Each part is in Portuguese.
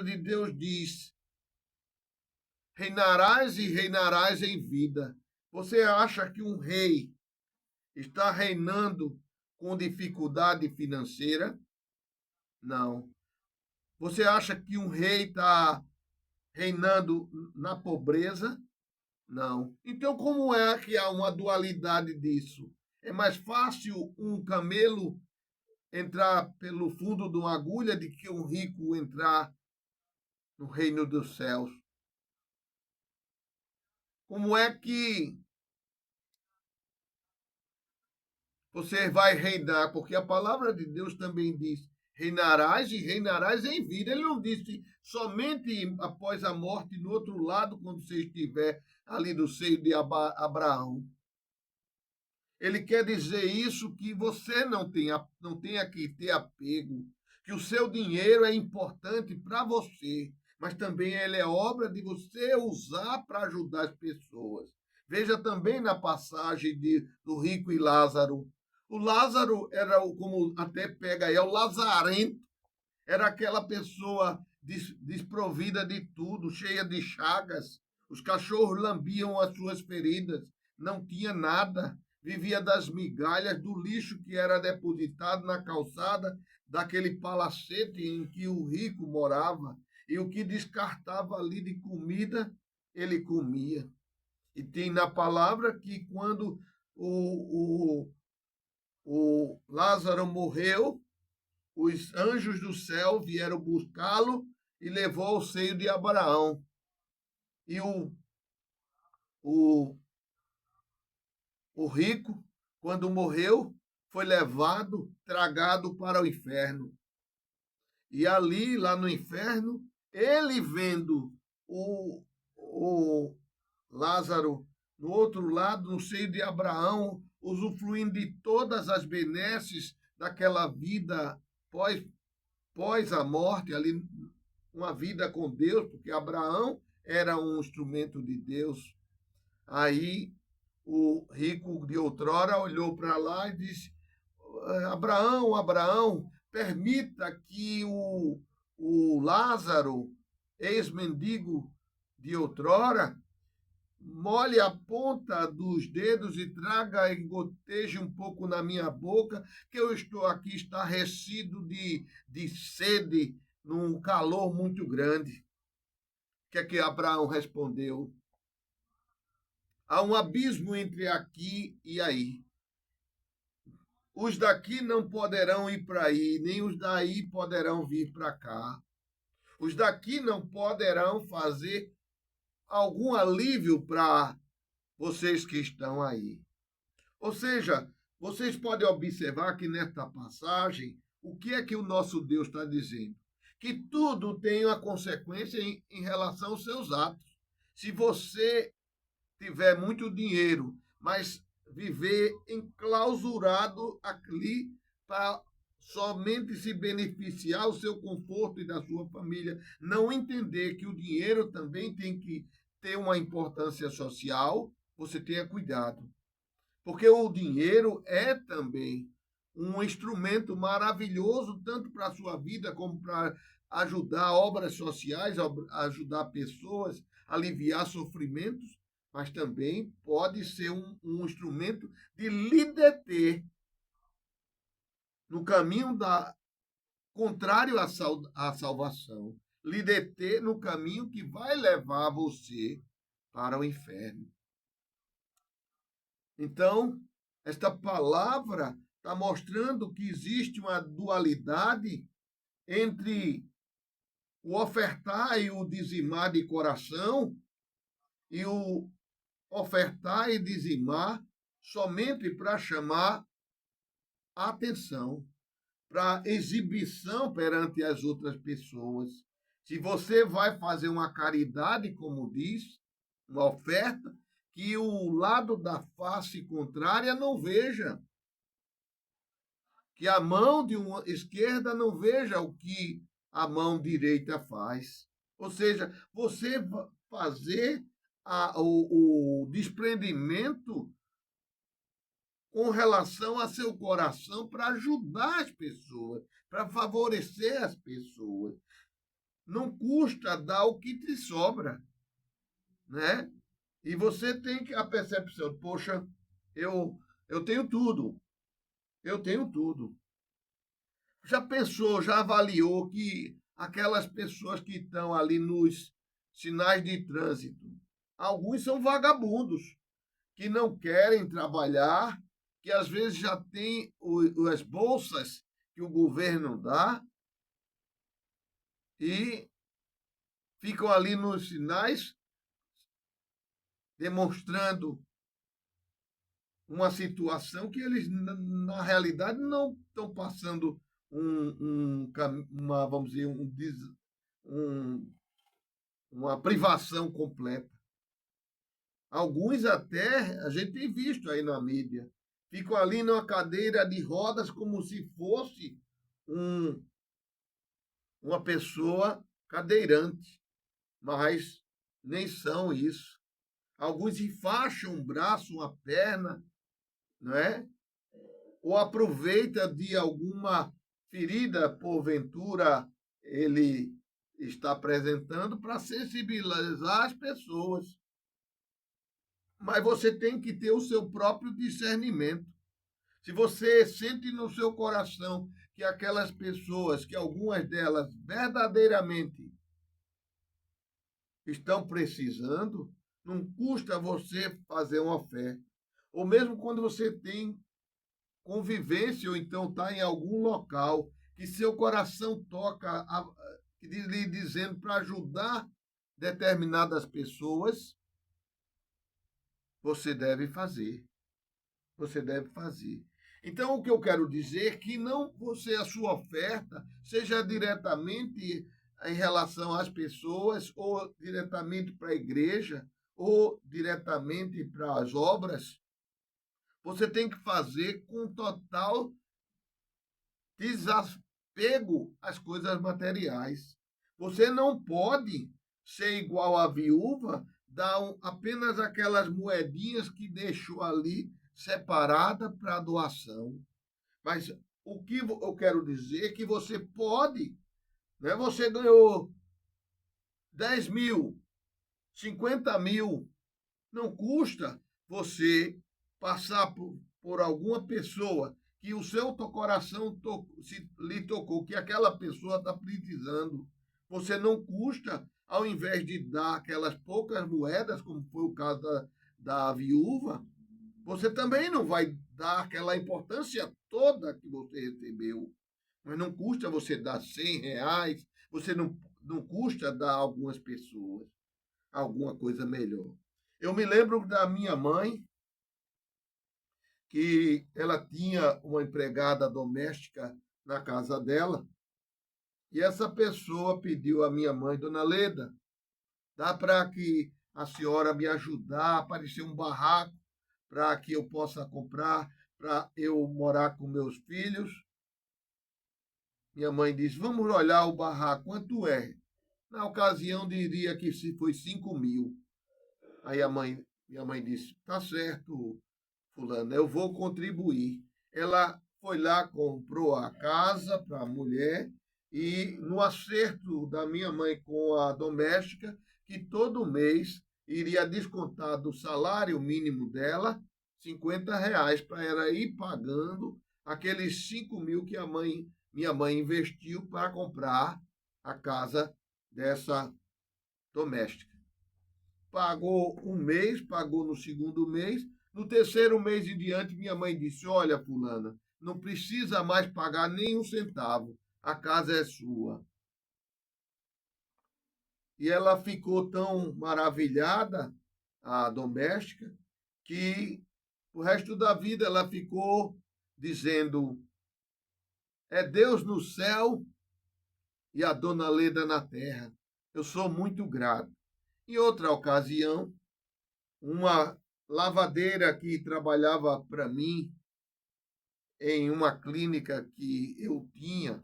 palavra de Deus diz: reinarás e reinarás em vida. Você acha que um rei está reinando com dificuldade financeira? Não. Você acha que um rei está reinando na pobreza? Não. Então, como é que há uma dualidade disso? É mais fácil um camelo entrar pelo fundo de uma agulha do que um rico entrar no reino dos céus. Como é que você vai reinar? Porque a palavra de Deus também diz: reinarás e reinarás em vida. Ele não disse somente após a morte, no outro lado, quando você estiver ali no seio de Abraão. Ele quer dizer isso que você não tenha que ter apego, que o seu dinheiro é importante para você, mas também ele é obra de você usar para ajudar as pessoas. Veja também na passagem do rico e Lázaro. O Lázaro era, como até pega aí, é o lazarento, era aquela pessoa desprovida de tudo, cheia de chagas. Os cachorros lambiam as suas feridas, não tinha nada, vivia das migalhas, do lixo que era depositado na calçada daquele palacete em que o rico morava, e o que descartava ali de comida, ele comia. E tem na palavra que quando o Lázaro morreu, os anjos do céu vieram buscá-lo e levou ao seio de Abraão. E o, o rico, quando morreu, foi levado, tragado para o inferno. E ali, lá no inferno, ele vendo o Lázaro no outro lado, no seio de Abraão, usufruindo de todas as benesses daquela vida pós, pós a morte, ali uma vida com Deus, porque Abraão era um instrumento de Deus. Aí o rico de outrora olhou para lá e disse: Abraão, Abraão, permita que o Lázaro, ex-mendigo de outrora, molhe a ponta dos dedos e traga e goteje um pouco na minha boca, que eu estou aqui estarrecido de sede, num calor muito grande. O que é que Abraão respondeu? Há um abismo entre aqui e aí. Os daqui não poderão ir para aí, nem os daí poderão vir para cá. Os daqui não poderão fazer algum alívio para vocês que estão aí. Ou seja, vocês podem observar que nesta passagem, o que é que o nosso Deus está dizendo? Que tudo tem uma consequência em relação aos seus atos. Se você tiver muito dinheiro, mas viver enclausurado ali para somente se beneficiar o seu conforto e da sua família, não entender que o dinheiro também tem que ter uma importância social, você tenha cuidado. Porque o dinheiro é também um instrumento maravilhoso, tanto para a sua vida como para ajudar obras sociais, ajudar pessoas, aliviar sofrimentos, mas também pode ser um instrumento de lhe deter no caminho contrário à salvação, lhe deter no caminho que vai levar você para o inferno. Então, esta palavra está mostrando que existe uma dualidade entre o ofertar e o dizimar de coração e o ofertar e dizimar somente para chamar a atenção, para exibição perante as outras pessoas. Se você vai fazer uma caridade, como diz, uma oferta, que o lado da face contrária não veja, que a mão de uma esquerda não veja o que a mão direita faz. Ou seja, você fazer o desprendimento com relação a seu coração para ajudar as pessoas, para favorecer as pessoas. não custa dar o que te sobra, né? E você tem a percepção, poxa, eu tenho tudo, eu tenho tudo. Já pensou, já avaliou que aquelas pessoas que estão ali nos sinais de trânsito, alguns são vagabundos, que não querem trabalhar, que às vezes já têm as bolsas que o governo dá e ficam ali nos sinais demonstrando uma situação que eles, na realidade, não estão passando uma, vamos dizer, um, uma privação completa. Alguns até, a gente tem visto aí na mídia, ficam ali numa cadeira de rodas como se fosse um, uma pessoa cadeirante, mas nem são isso. Alguns enfaixam um braço, uma perna, não é? Ou aproveita de alguma ferida, porventura, ele está apresentando para sensibilizar as pessoas. Mas você tem que ter o seu próprio discernimento. Se você sente no seu coração que aquelas pessoas, que algumas delas verdadeiramente estão precisando, não custa você fazer uma fé. Ou mesmo quando você tem convivência ou então está em algum local que seu coração toca lhe dizendo para ajudar determinadas pessoas, você deve fazer. Você deve fazer. Então, o que eu quero dizer é que não você, a sua oferta, seja diretamente em relação às pessoas, ou diretamente para a igreja, ou diretamente para as obras. Você tem que fazer com total desapego às coisas materiais. Você não pode ser igual à viúva, dar apenas aquelas moedinhas que deixou ali separada para doação. Mas o que eu quero dizer é que você pode, né? Você ganhou 10 mil, 50 mil, não custa você passar por alguma pessoa que o seu coração lhe tocou, que aquela pessoa está precisando. Você não custa, ao invés de dar aquelas poucas moedas, como foi o caso da viúva, você também não vai dar aquela importância toda que você recebeu. Mas não custa você dar R$ 100, você não custa dar a algumas pessoas alguma coisa melhor. Eu me lembro da minha mãe, que ela tinha uma empregada doméstica na casa dela, e essa pessoa pediu à minha mãe, Dona Leda, dá para que a senhora me ajudar, aparecer um barraco para que eu possa comprar, para eu morar com meus filhos. Minha mãe disse, vamos olhar o barraco, quanto é? Na ocasião, diria que se foi 5 mil. Aí minha mãe disse, tá certo, fulano, eu vou contribuir. Ela foi lá, comprou a casa para a mulher e no acerto da minha mãe com a doméstica, que todo mês iria descontar do salário mínimo dela R$ 50 para ela ir pagando aqueles 5 mil que minha mãe investiu para comprar a casa dessa doméstica. Pagou um mês, pagou no segundo mês. No terceiro mês em diante, minha mãe disse: olha, fulana, não precisa mais pagar nem um centavo. A casa é sua. E ela ficou tão maravilhada, a doméstica, que o resto da vida ela ficou dizendo: é Deus no céu e a dona Leda na terra. Eu sou muito grato. Em outra ocasião, uma lavadeira que trabalhava para mim em uma clínica que eu tinha,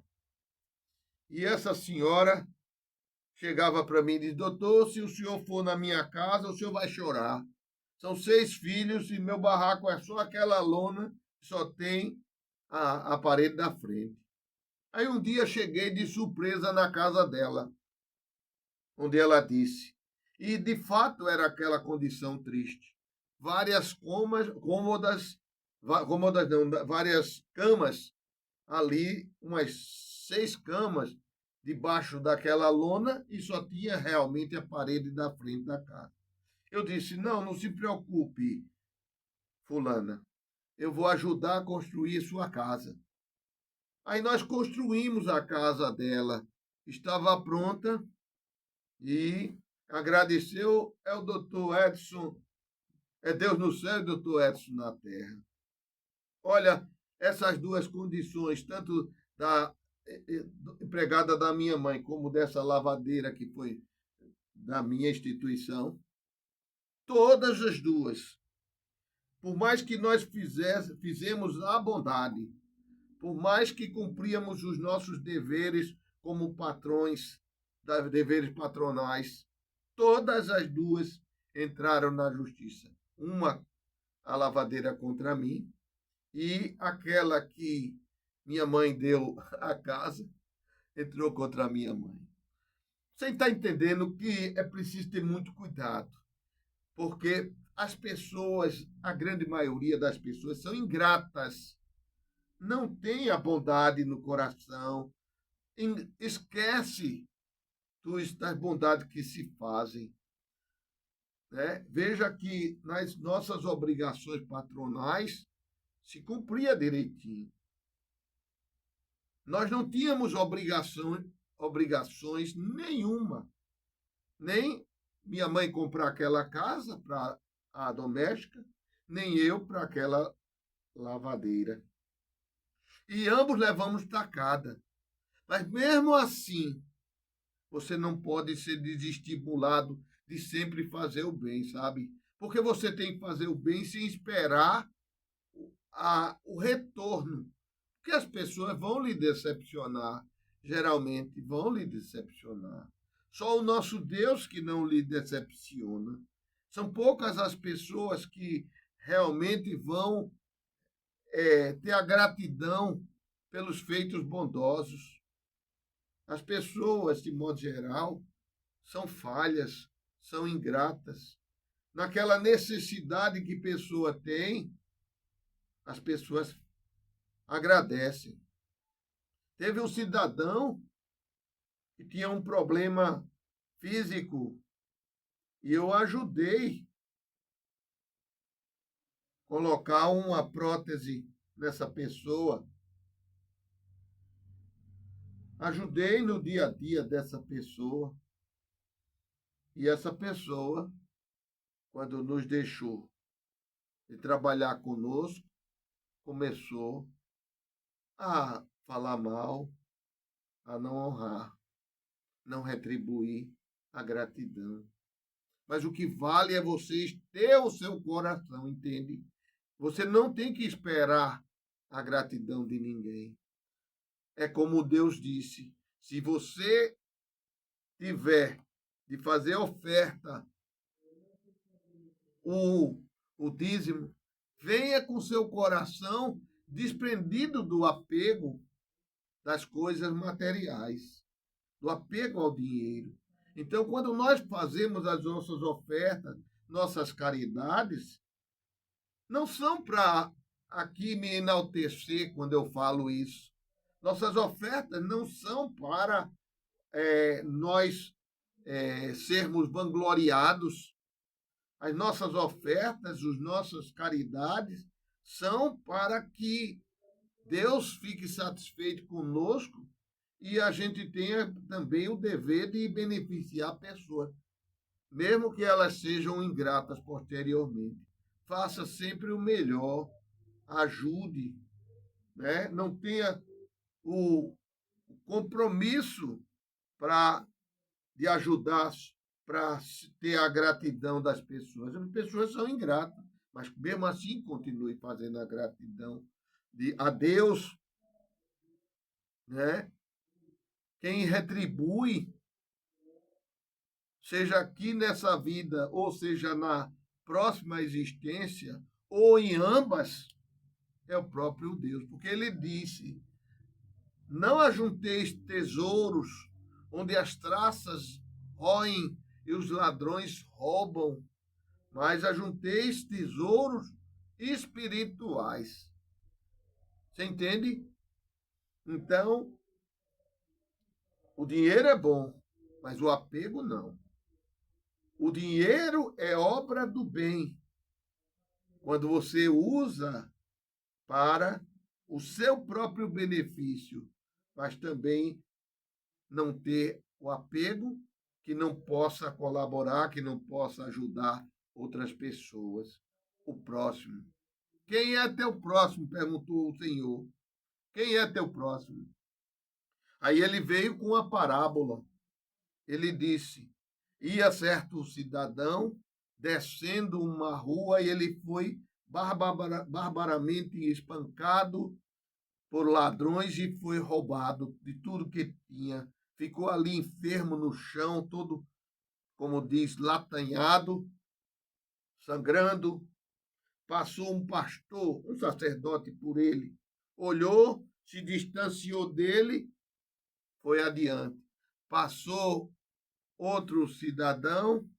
e essa senhora chegava para mim e disse: doutor, se o senhor for na minha casa, o senhor vai chorar. São 6 filhos e meu barraco é só aquela lona que só tem a parede da frente. Aí um dia cheguei de surpresa na casa dela. onde ela disse. E, de fato, era aquela condição triste. Várias várias camas ali, umas 6 camas debaixo daquela lona e só tinha realmente a parede da frente da casa. Eu disse, não se preocupe, fulana, eu vou ajudar a construir sua casa. Aí nós construímos a casa dela, estava pronta e agradeceu o doutor Edson, é Deus no céu e doutor Edson na terra. Olha, essas duas condições, tanto da empregada da minha mãe como dessa lavadeira que foi da minha instituição, todas as duas, por mais que nós fizemos a bondade, por mais que cumpríamos os nossos deveres como patrões, deveres patronais, todas as duas entraram na justiça. Uma, a lavadeira contra mim, e aquela que minha mãe deu à casa, entrou contra a minha mãe. Você está entendendo que é preciso ter muito cuidado, porque as pessoas, a grande maioria das pessoas, são ingratas, não tem a bondade no coração, esquece das bondades que se fazem. Né? Veja que nas nossas obrigações patronais se cumpria direitinho. Nós não tínhamos obrigações nenhuma, nem minha mãe comprar aquela casa para a doméstica, nem eu para aquela lavadeira. E ambos levamos tacada. Mas mesmo assim, você não pode ser desestimulado de sempre fazer o bem, sabe? Porque você tem que fazer o bem sem esperar o retorno. Porque as pessoas vão lhe decepcionar, geralmente vão lhe decepcionar. Só o nosso Deus que não lhe decepciona. São poucas as pessoas que realmente vão ter a gratidão pelos feitos bondosos. As pessoas, de modo geral, são falhas, são ingratas. Naquela necessidade que a pessoa tem, as pessoas agradecem. Teve um cidadão que tinha um problema físico e eu ajudei a colocar uma prótese nessa pessoa. Ajudei no dia a dia dessa pessoa. E essa pessoa, quando nos deixou de trabalhar conosco, começou a falar mal, a não honrar, não retribuir a gratidão. Mas o que vale é vocês ter o seu coração, entende? Você não tem que esperar a gratidão de ninguém. É como Deus disse, se você tiver de fazer oferta, o dízimo, venha com seu coração desprendido do apego das coisas materiais, do apego ao dinheiro. Então, quando nós fazemos as nossas ofertas, nossas caridades, não são para aqui me enaltecer quando eu falo isso. Nossas ofertas não são para nós sermos vangloriados. As nossas ofertas, as nossas caridades são para que Deus fique satisfeito conosco e a gente tenha também o dever de beneficiar a pessoa, mesmo que elas sejam ingratas posteriormente. Faça sempre o melhor, ajude, né? Não tenha o compromisso de ajudar, para ter a gratidão das pessoas. As pessoas são ingratas, mas mesmo assim continue fazendo a gratidão a Deus, né? Quem retribui, seja aqui nessa vida, ou seja na próxima existência, ou em ambas, é o próprio Deus. Porque ele disse, não ajunteis tesouros onde as traças roem e os ladrões roubam, mas ajunteis tesouros espirituais. Você entende? Então, o dinheiro é bom, mas o apego não. O dinheiro é obra do bem. Quando você usa para o seu próprio benefício, mas também não ter o apego, que não possa colaborar, que não possa ajudar outras pessoas, o próximo. Quem é teu próximo? Perguntou o Senhor. Quem é teu próximo? Aí ele veio com uma parábola. Ele disse: ia certo cidadão descendo uma rua e ele foi barbaramente espancado por ladrões e foi roubado de tudo que tinha. Ficou ali enfermo no chão, todo, como diz, latanhado, sangrando. Passou um pastor, um sacerdote por ele, olhou, se distanciou dele, foi adiante. Passou outro cidadão,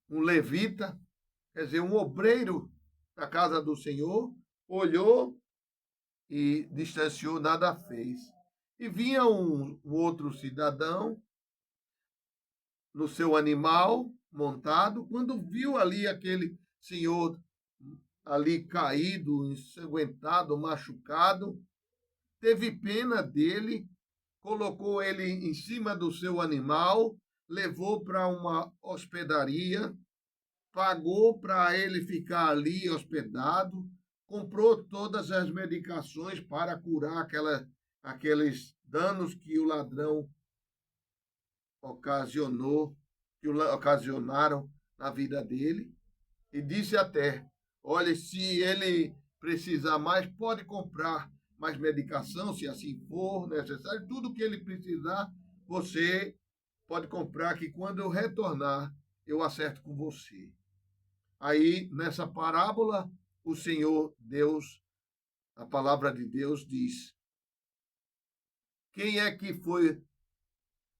um levita, quer dizer, um obreiro da casa do Senhor, olhou e distanciou, nada fez. E vinha um outro cidadão no seu animal montado, quando viu ali aquele senhor ali caído, ensanguentado, machucado, teve pena dele, colocou ele em cima do seu animal, levou para uma hospedaria, pagou para ele ficar ali hospedado, comprou todas as medicações para curar aqueles danos que o ladrão ocasionaram na vida dele, e disse até: olha, se ele precisar mais, pode comprar mais medicação, se assim for necessário, tudo que ele precisar, você pode comprar, que quando eu retornar, eu acerto com você. Aí, nessa parábola, o Senhor Deus, a palavra de Deus diz: quem é que foi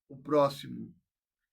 o próximo?